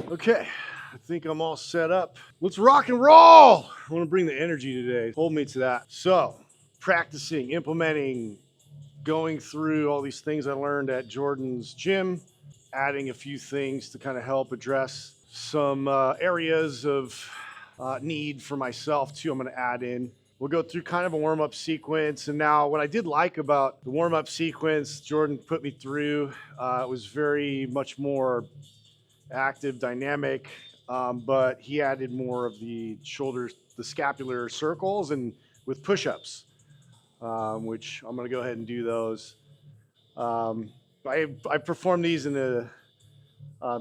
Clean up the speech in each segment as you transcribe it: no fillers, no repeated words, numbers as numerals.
Okay, I think I'm all set up. Let's rock and roll. I want to bring the energy today. Hold me to that. So, practicing, implementing, going through all these things I learned at Jordan's gym, adding a few things to kind of help address some areas of need for myself too. I'm going to add in. We'll go through kind of a warm-up sequence. And now what I did like about the warm-up sequence Jordan put me through, it was very much more active, dynamic, but he added more of the shoulders, the scapular circles, and with push-ups, which I'm going to go ahead and do those. I perform these in the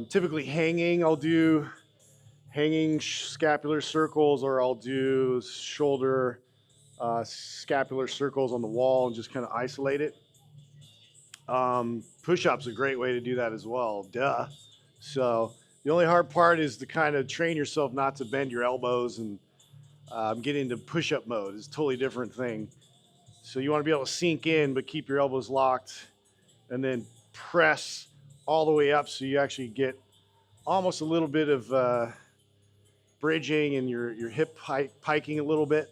typically hanging. I'll do hanging scapular circles, or I'll do shoulder scapular circles on the wall and just kind of isolate it. Push-ups a great way to do that as well. Duh. So the only hard part is to kind of train yourself not to bend your elbows and get into push-up mode. It's a totally different thing. So you want to be able to sink in, but keep your elbows locked, and then press all the way up so you actually get almost a little bit of bridging and your hip piking a little bit,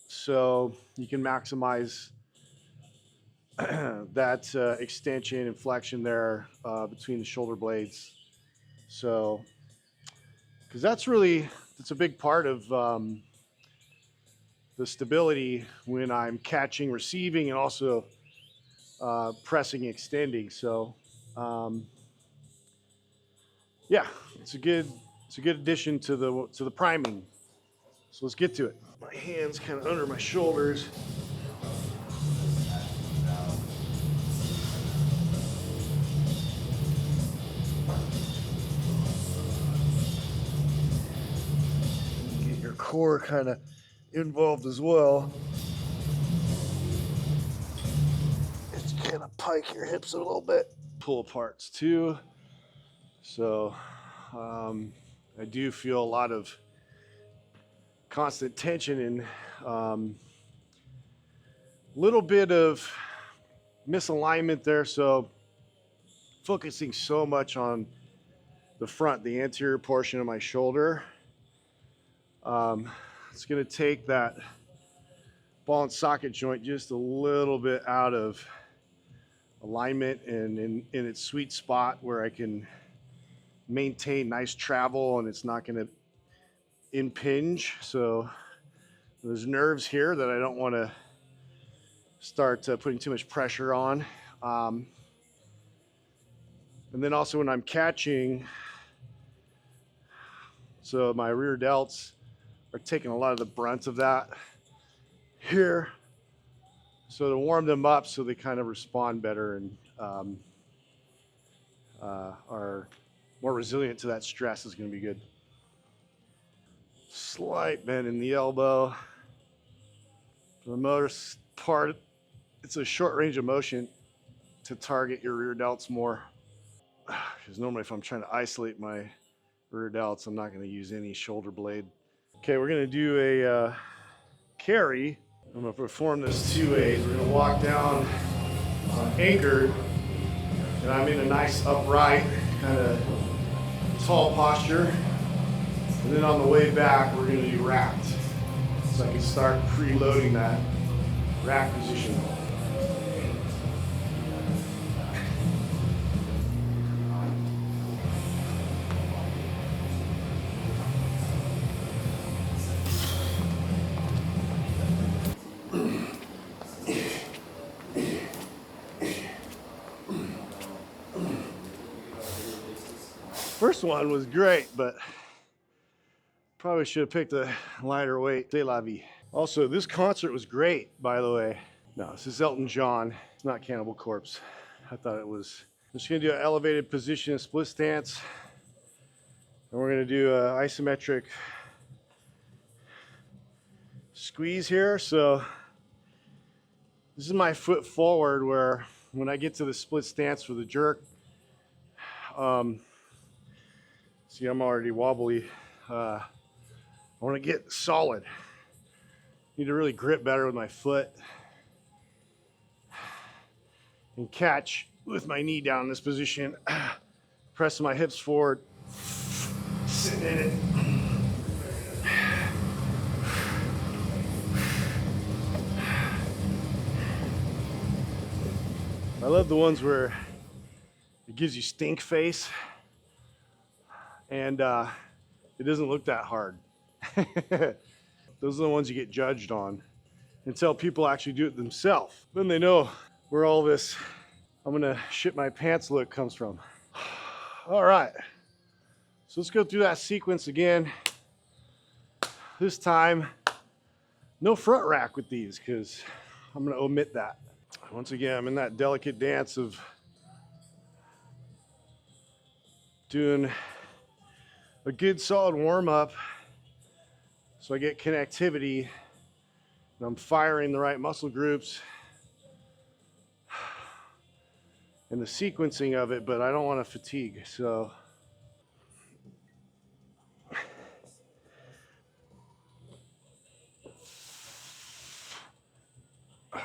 so you can maximize that extension and flexion there between the shoulder blades. So, because that's a big part of the stability when I'm catching, receiving, and also pressing, extending. So, yeah, it's a good addition to the priming. So let's get to it. My hands kind of under my shoulders. Get your core kind of involved as well. Just kind of pike your hips a little bit. Pull aparts too. So I do feel a lot of constant tension and little bit of misalignment there. So focusing so much on the front, the anterior portion of my shoulder. It's going to take that ball and socket joint just a little bit out of alignment and in its sweet spot where I can maintain nice travel and it's not going to impinge. So there's nerves here that I don't want to start putting too much pressure on. And then also when I'm catching, so my rear delts are taking a lot of the brunt of that here. So to warm them up so they kind of respond better and are more resilient to that stress is going to be good. Slight bend in the elbow. For the most part, it's a short range of motion to target your rear delts more. Because normally if I'm trying to isolate my rear delts, I'm not going to use any shoulder blade. Okay, we're going to do a carry. I'm going to perform this 2 ways. We're going to walk down anchored, and I'm in a nice upright, kind of tall posture. And then on the way back, we're going to do racked. So I can start preloading that rack position. First one was great, but probably should have picked a lighter weight. C'est la vie. Also, this concert was great, by the way. No, this is Elton John. It's not Cannibal Corpse. I thought it was. I'm just gonna do an elevated position, split stance. And we're gonna do an isometric squeeze here. So this is my foot forward where when I get to the split stance for the jerk, see, I'm already wobbly. I want to get solid. Need to really grip better with my foot and catch with my knee down in this position, pressing my hips forward. Sitting in it. I love the ones where it gives you stink face and it doesn't look that hard. Those are the ones you get judged on until people actually do it themselves. Then they know where all this I'm gonna shit my pants look comes from. All right, so let's go through that sequence again. This time, no front rack with these because I'm gonna omit that. Once again, I'm in that delicate dance of doing a good solid warm up so I get connectivity and I'm firing the right muscle groups and the sequencing of it, but I don't want to fatigue. So okay.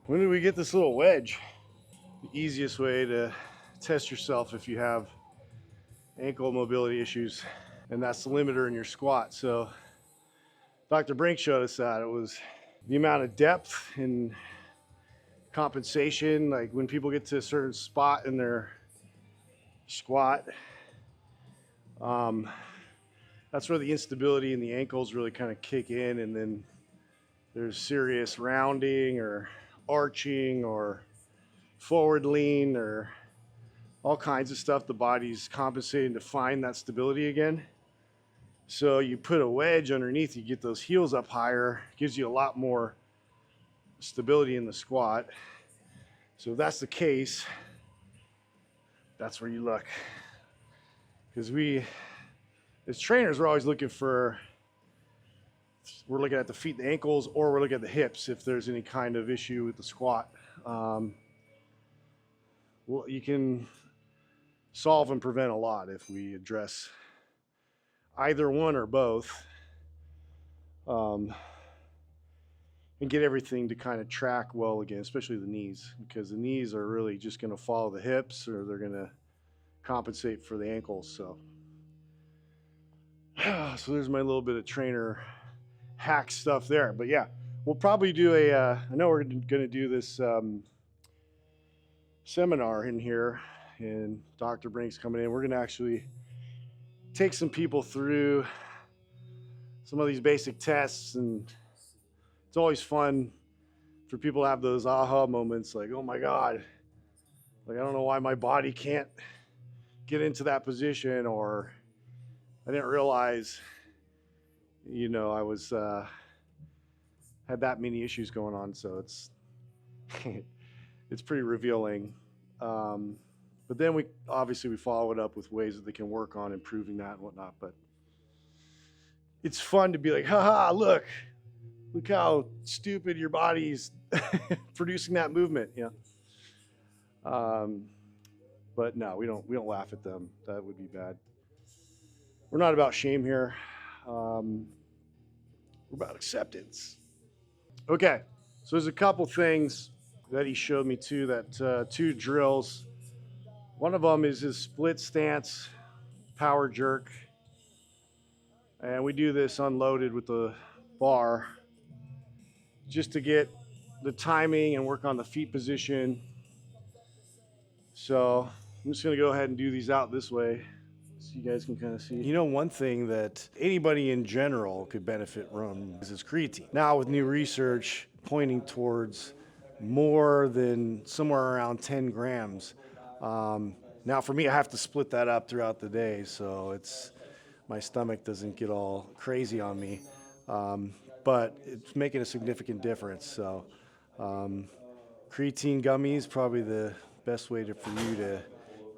When did we get this little wedge? The easiest way to test yourself if you have ankle mobility issues, and that's the limiter in your squat. So Dr. Brink showed us that it was the amount of depth and compensation. Like when people get to a certain spot in their squat, that's where the instability in the ankles really kind of kick in, and then there's serious rounding or arching or forward lean or all kinds of stuff. The body's compensating to find that stability again. So you put a wedge underneath, you get those heels up higher, gives you a lot more stability in the squat. So if that's the case, that's where you look. Because we, as trainers, we're always looking for, we're looking at the feet, the ankles, or we're looking at the hips if there's any kind of issue with the squat. Well, you can solve and prevent a lot if we address either one or both, and get everything to kind of track well again, especially the knees, because the knees are really just going to follow the hips or they're going to compensate for the ankles. So there's my little bit of trainer hack stuff there. But yeah, we'll probably do I know we're going to do this seminar in here, and Dr. Brink's coming in. We're going to actually take some people through some of these basic tests, and it's always fun for people to have those aha moments like, oh my God, like I don't know why my body can't get into that position, or I didn't realize, you know, I was had that many issues going on. So it's it's pretty revealing. But then we follow it up with ways that they can work on improving that and whatnot. But it's fun to be like, haha, look how stupid your body's producing that movement. Yeah. But no, we don't laugh at them. That would be bad. We're not about shame here. We're about acceptance. Okay, so there's a couple things that he showed me too, that two drills. One of them is his split stance power jerk. And we do this unloaded with the bar just to get the timing and work on the feet position. So I'm just gonna go ahead and do these out this way so you guys can kind of see. You know, one thing that anybody in general could benefit from is creatine. Now with new research pointing towards more than somewhere around 10 grams. Now for me, I have to split that up throughout the day, so my stomach doesn't get all crazy on me, but it's making a significant difference. So creatine gummies, probably the best way for you to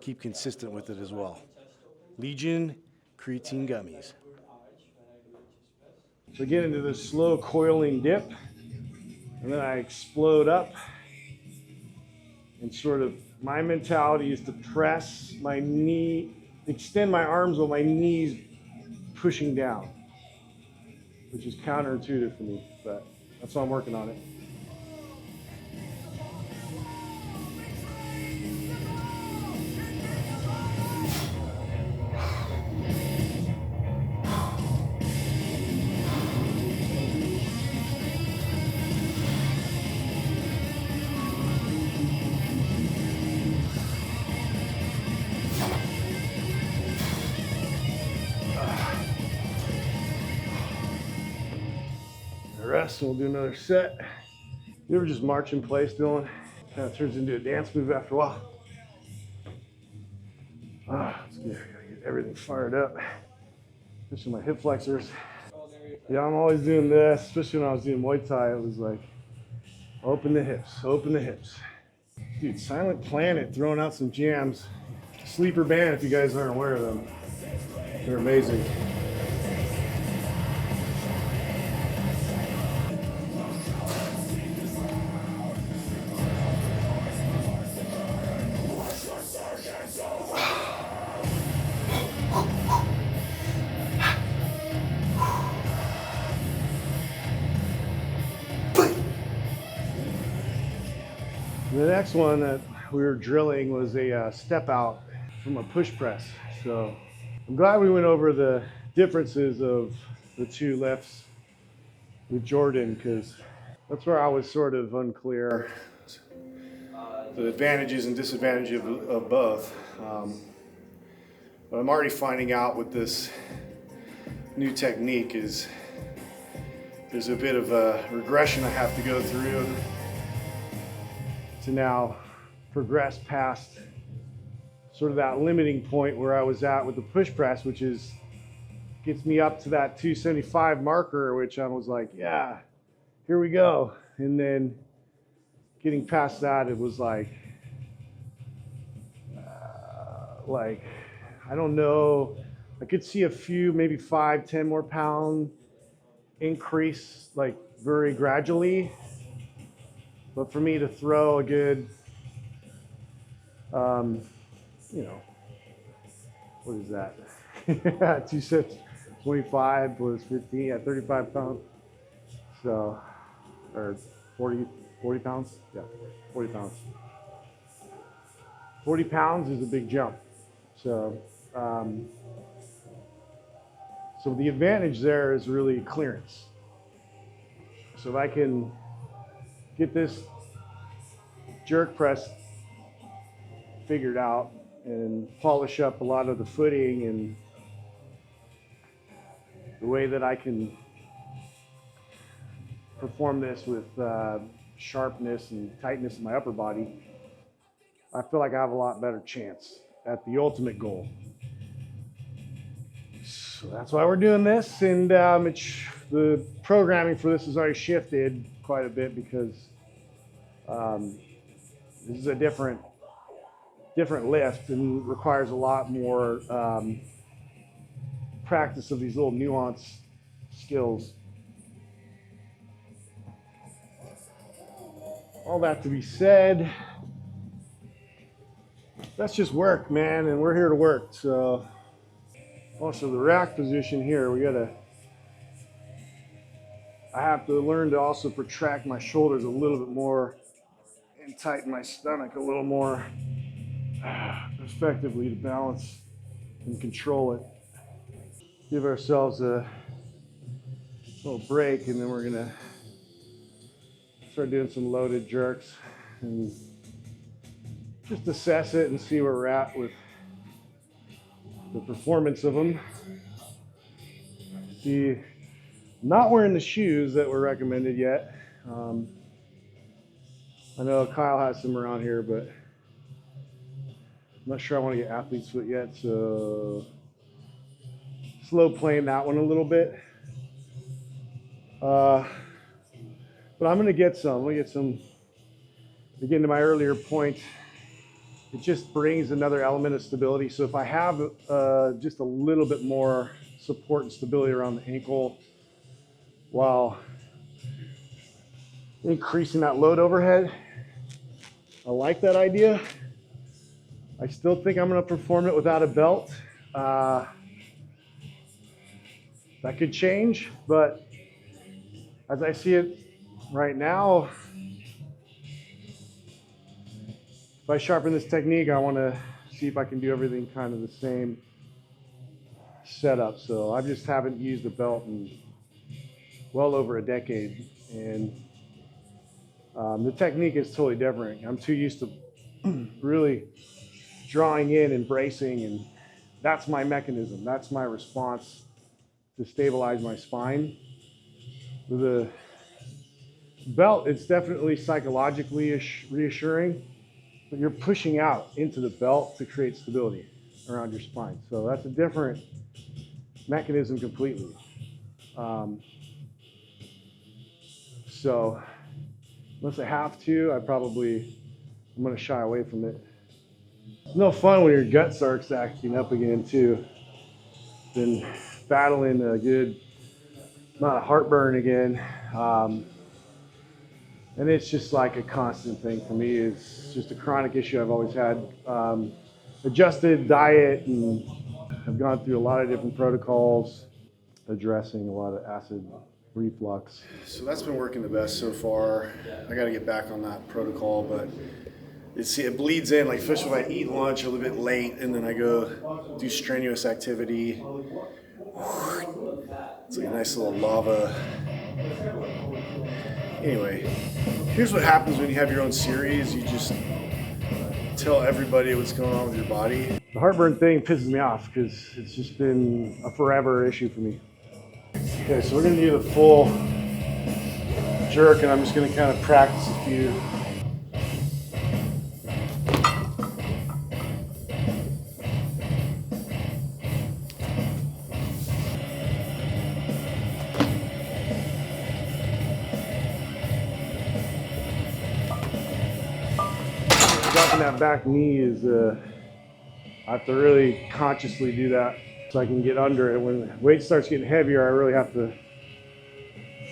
keep consistent with it as well. Legion creatine gummies. So get into this slow coiling dip, and then I explode up, and sort of my mentality is to press my knee, extend my arms while my knees pushing down, which is counterintuitive for me, but that's why I'm working on it. the rest and we'll do another set. You ever just march in place, Dylan? Kind of turns into a dance move after a while. It's good. I gotta get everything fired up, especially my hip flexors. Yeah, I'm always doing this, especially when I was doing Muay Thai. It was like, open the hips, open the hips. Dude, Silent Planet throwing out some jams. Sleeper band, if you guys aren't aware of them. They're amazing. The next one that we were drilling was a step out from a push press. So I'm glad we went over the differences of the two lifts with Jordan, because that's where I was sort of unclear. The advantages and disadvantages of both. But I'm already finding out with this new technique is there's a bit of a regression I have to go through to now progress past sort of that limiting point where I was at with the push press, which is gets me up to that 275 marker, which I was like, yeah, here we go. And then getting past that, it was like I don't know. I could see a few, maybe 5, 10 more pound increase, like very gradually. But for me to throw a good, you know, what is that? 2 sets, 25 plus 15 at 35 pounds. So, or 40 pounds? Yeah, 40 pounds. 40 pounds is a big jump. So, so the advantage there is really clearance. So if I can get this jerk press figured out and polish up a lot of the footing and the way that I can perform this with sharpness and tightness in my upper body, I feel like I have a lot better chance at the ultimate goal. So that's why we're doing this, and the programming for this has already shifted quite a bit because this is a different lift and requires a lot more practice of these little nuanced skills. All that to be said, that's just work, man, and we're here to work. So also the rack position here, I have to learn to also protract my shoulders a little bit more and tighten my stomach a little more effectively to balance and control it. Give ourselves a little break, and then we're gonna start doing some loaded jerks and just assess it and see where we're at with the performance of them. See, not wearing the shoes that were recommended yet. I know Kyle has some around here, but I'm not sure I want to get athlete's foot yet, so slow playing that one a little bit. But I'm gonna get some. Again, to my earlier point, it just brings another element of stability. So if I have just a little bit more support and stability around the ankle while increasing that load overhead, I like that idea. I still think I'm going to perform it without a belt. That could change, but as I see it right now, if I sharpen this technique, I want to see if I can do everything kind of the same setup. So I just haven't used a belt in well over a decade, and the technique is totally different. I'm too used to really drawing in and bracing, and that's my mechanism. That's my response to stabilize my spine. The Belt, it's definitely psychologically reassuring, but you're pushing out into the belt to create stability around your spine. So that's a different mechanism completely. So unless I have to, I'm going to shy away from it. It's no fun when your gut starts acting up again too. Been battling a good amount of heartburn again. And it's just like a constant thing for me. It's just a chronic issue I've always had. Adjusted diet, and I've gone through a lot of different protocols addressing a lot of acid reflux. So that's been working the best so far. I got to get back on that protocol, but it bleeds in, like especially if I eat lunch a little bit late and then I go do strenuous activity. It's like a nice little lava. Anyway, here's what happens when you have your own series. You just tell everybody what's going on with your body. The heartburn thing pisses me off because it's just been a forever issue for me. Okay, so we're going to do the full jerk, and I'm just going to kind of practice a few. Dropping that back knee is, I have to really consciously do that so I can get under it. When the weight starts getting heavier, I really have to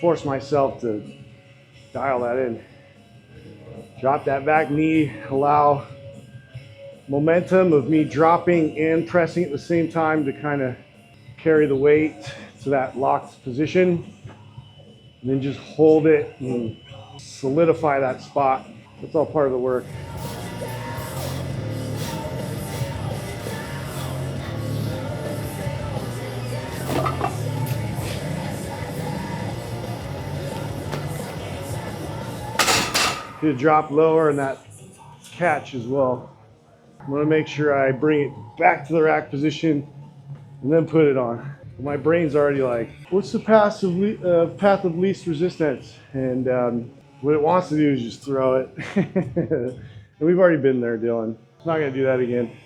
force myself to dial that in. Drop that back knee, allow momentum of me dropping and pressing at the same time to kind of carry the weight to that locked position. And then just hold it and solidify that spot. That's all part of the work. To drop lower and that catch as well. I'm going to make sure I bring it back to the rack position and then put it on. My brain's already like, what's the path of least resistance? And what it wants to do is just throw it. And we've already been there, Dylan. I'm not going to do that again.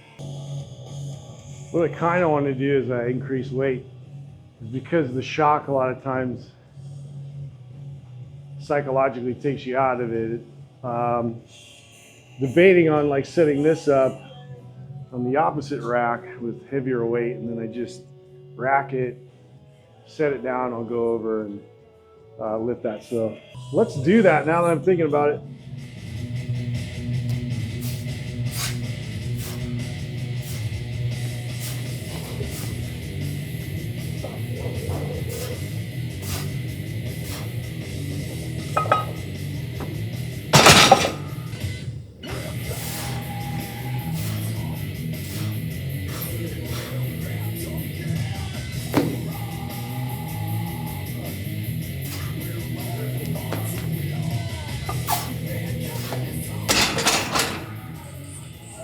What I kind of want to do is increase weight. Because the shock a lot of times psychologically takes you out of it. Debating on like setting this up on the opposite rack with heavier weight, and then I just rack it, set it down, I'll go over and lift that. So let's do that now that I'm thinking about it.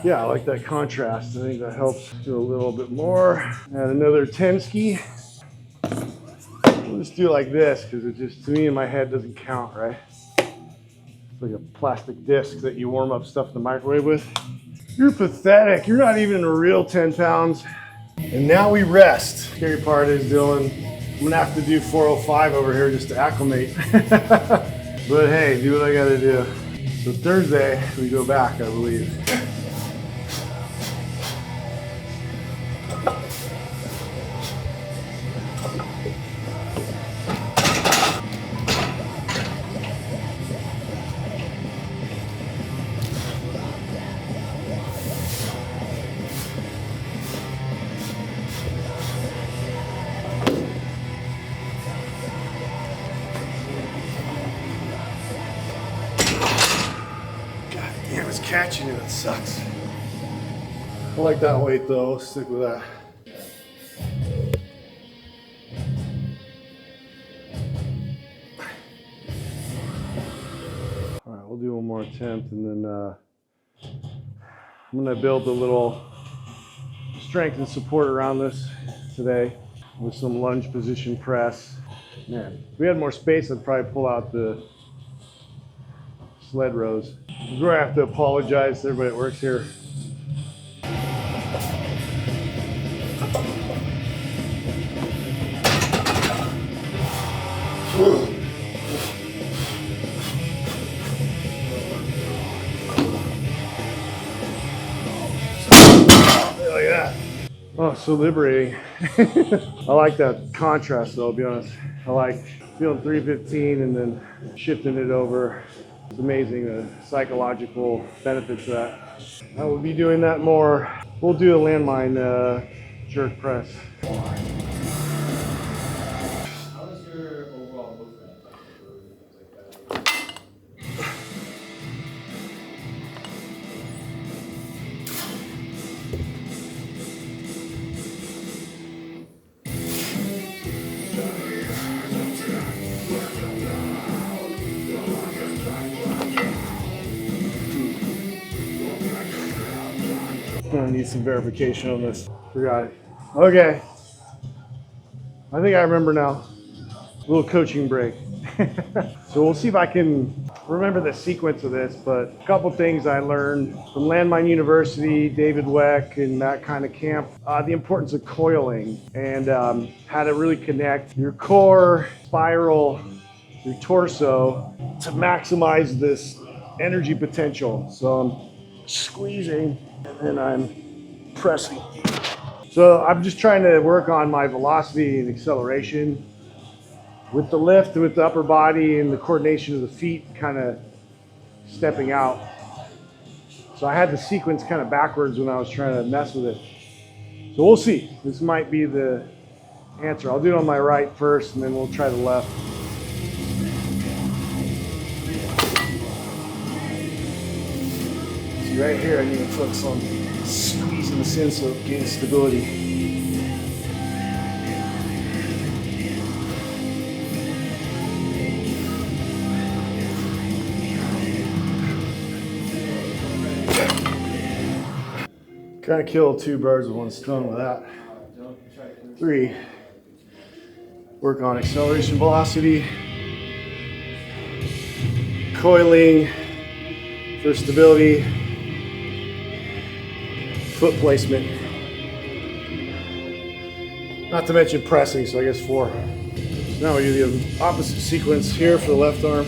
Yeah, I like that contrast. I think that helps do a little bit more. Add another 10 ski. We'll just do it like this because it just, to me in my head, doesn't count, right? It's like a plastic disc that you warm up stuff in the microwave with. You're pathetic. You're not even a real 10 pounds. And now we rest. Scary part is, Dylan, I'm gonna have to do 405 over here just to acclimate. But hey, do what I gotta do. So Thursday, we go back, I believe. Damn, it's catching you, that sucks. I like that weight though, stick with that. All right, we'll do one more attempt and then I'm gonna build a little strength and support around this today with some lunge position press. Man, if we had more space, I'd probably pull out the sled rows. This is where I have to apologize to everybody that works here. Like that. Oh, so liberating. I like that contrast though, I'll be honest. I like feeling 315 and then shifting it over. It's amazing the psychological benefits of that. I will be doing that more. We'll do a landmine jerk press. How is your overall movement? Gonna need some verification on this. Forgot it. Okay. I think I remember now. A little coaching break. So we'll see if I can remember the sequence of this, but a couple things I learned from Landmine University, David Weck, and that kind of camp. The importance of coiling and how to really connect your core, spiral, your torso to maximize this energy potential. So I'm squeezing and then I'm pressing. So I'm just trying to work on my velocity and acceleration with the lift, with the upper body and the coordination of the feet kind of stepping out. So I had the sequence kind of backwards when I was trying to mess with it. So we'll see. This might be the answer. I'll do it on my right first and then we'll try the left. See right here, I need to focus on squeezing this in so it gains stability. Kind of kill two birds with one stone with that. 3, work on acceleration velocity, coiling for stability, foot placement. Not to mention pressing, so I guess 4. So now we do the opposite sequence here for the left arm.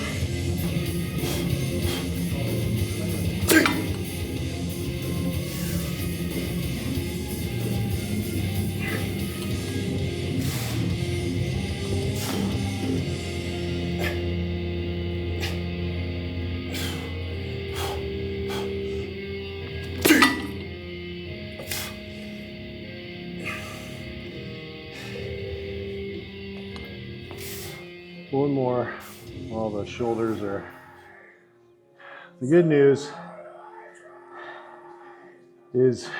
One more while the shoulders are. The good news is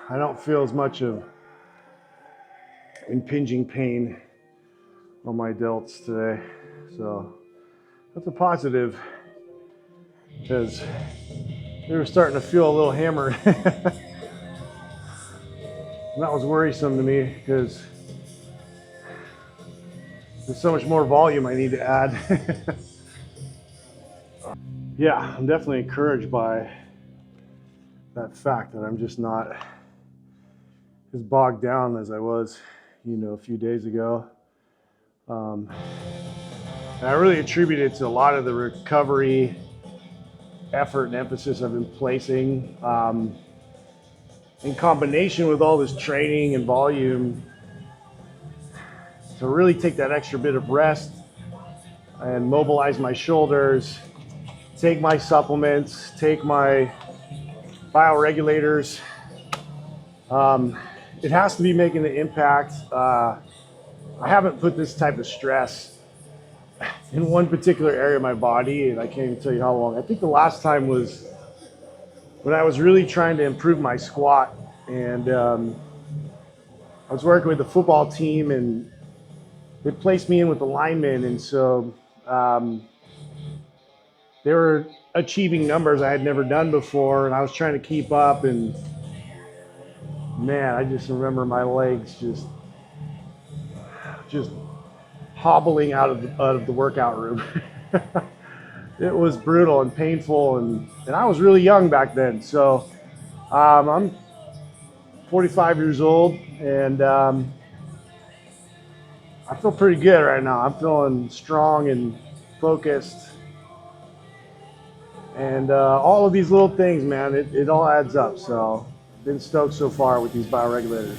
I don't feel as much of impinging pain on my delts today. So that's a positive because they were starting to feel a little hammered. And that was worrisome to me because there's so much more volume I need to add. Yeah, I'm definitely encouraged by that fact that I'm just not as bogged down as I was, a few days ago. And I really attribute it to a lot of the recovery effort and emphasis I've been placing in combination with all this training and volume to really take that extra bit of rest and mobilize my shoulders, take my supplements, take my bioregulators. It has to be making the impact. I haven't put this type of stress in one particular area of my body, and I can't even tell you how long. I think the last time was when I was really trying to improve my squat, and I was working with the football team, and they placed me in with the linemen, and so they were achieving numbers I had never done before, and I was trying to keep up, and man, I just remember my legs just hobbling out of the workout room. It was brutal and painful, and I was really young back then. So I'm 45 years old, and I feel pretty good right now. I'm feeling strong and focused, and all of these little things, man, it all adds up. So been stoked so far with these bioregulators.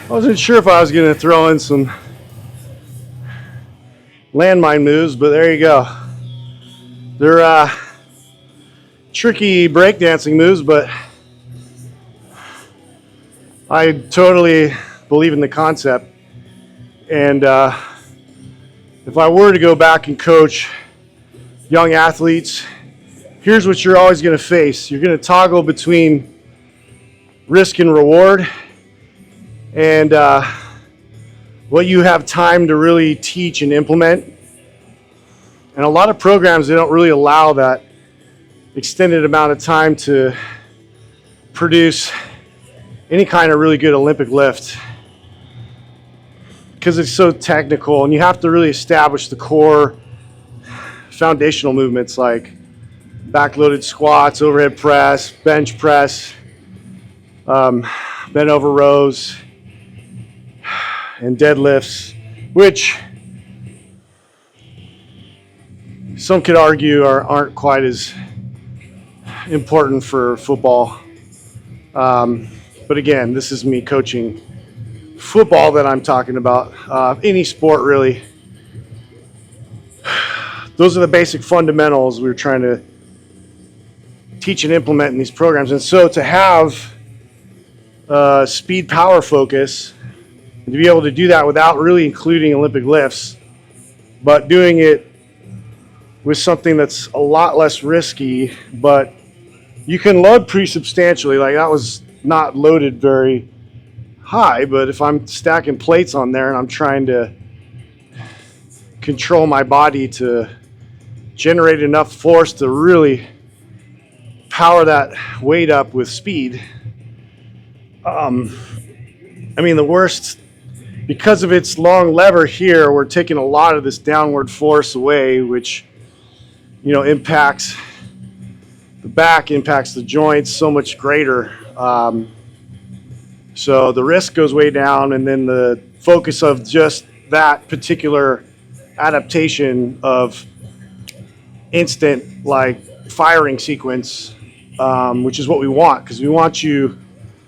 I wasn't sure if I was going to throw in some landmine moves, but there you go. They're tricky breakdancing moves, but I totally believe in the concept. And if I were to go back and coach young athletes, here's what you're always going to face. You're going to toggle between risk and reward, and what you have time to really teach and implement. And a lot of programs, they don't really allow that extended amount of time to produce any kind of really good Olympic lift, because it's so technical, and you have to really establish the core foundational movements like backloaded squats, overhead press, bench press, bent over rows, and deadlifts, which some could argue aren't quite as important for football. But again, this is me coaching football that I'm talking about. Any sport, really. Those are the basic fundamentals we're trying to teach and implement in these programs. And so to have speed power focus, and to be able to do that without really including Olympic lifts, but doing it with something that's a lot less risky, but you can load pretty substantially. Like, that was not loaded very high, but if I'm stacking plates on there and I'm trying to control my body to generate enough force to really power that weight up with speed, I mean, the worst, because of its long lever here, we're taking a lot of this downward force away, which, you know, impacts the back, impacts the joints so much greater. So the risk goes way down, and then the focus of just that particular adaptation of instant, like, firing sequence, which is what we want, because we want you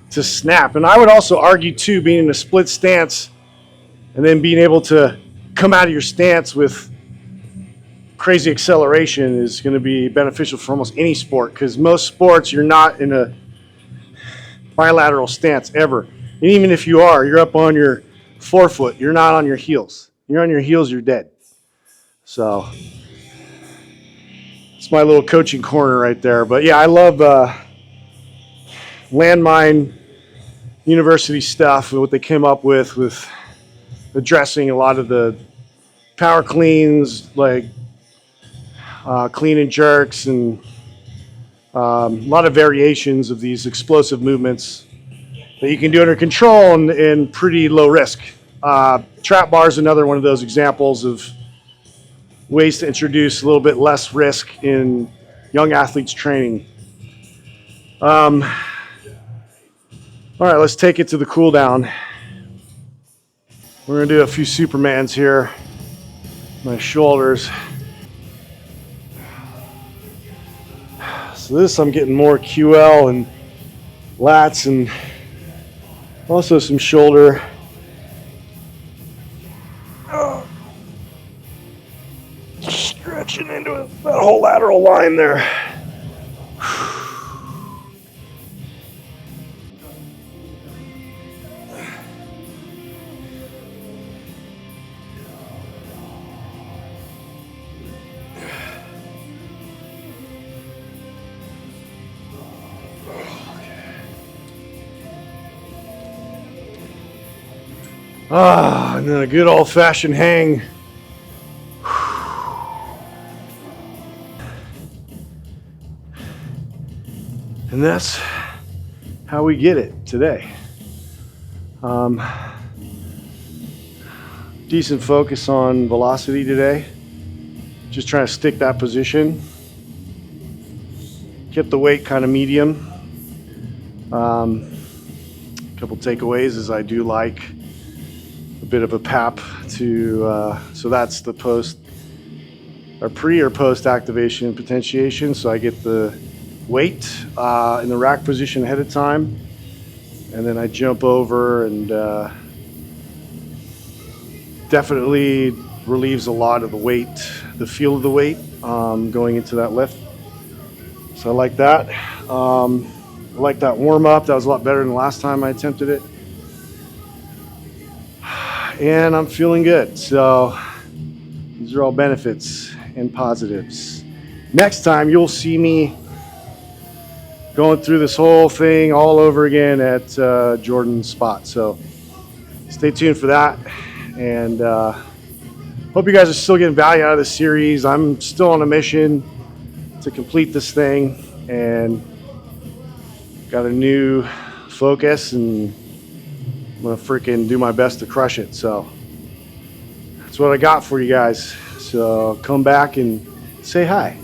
to snap. And I would also argue too, being in a split stance and then being able to come out of your stance with crazy acceleration is going to be beneficial for almost any sport, because most sports you're not in a bilateral stance ever. And even if you are, you're up on your forefoot, you're not on your heels. You're on your heels, you're dead. So it's my little coaching corner right there. But yeah, I love Landmine University stuff, what they came up with addressing a lot of the power cleans, like clean and jerks, and a lot of variations of these explosive movements that you can do under control and pretty low risk. Trap bar is another one of those examples of ways to introduce a little bit less risk in young athletes training. All right, let's take it to the cool down. We're gonna do a few Supermans here. My shoulders. So this, I'm getting more QL and lats, and also some shoulder. Stretching into that whole lateral line there. And then a good old-fashioned hang. And that's how we get it today. Decent focus on velocity today. Just trying to stick that position. Kept the weight kind of medium. A couple takeaways is I do like a bit of a PAP to, so that's the post or pre or post activation potentiation. So I get the weight in the rack position ahead of time, and then I jump over, and definitely relieves a lot of the weight, the feel of the weight going into that lift. So I like that. I like that warm up. That was a lot better than the last time I attempted it. And I'm feeling good. So these are all benefits and positives. Next time you'll see me going through this whole thing all over again at Jordan's spot. So stay tuned for that. And hope you guys are still getting value out of this series. I'm still on a mission to complete this thing, and got a new focus, and I'm gonna freaking do my best to crush it. So that's what I got for you guys. So come back and say hi.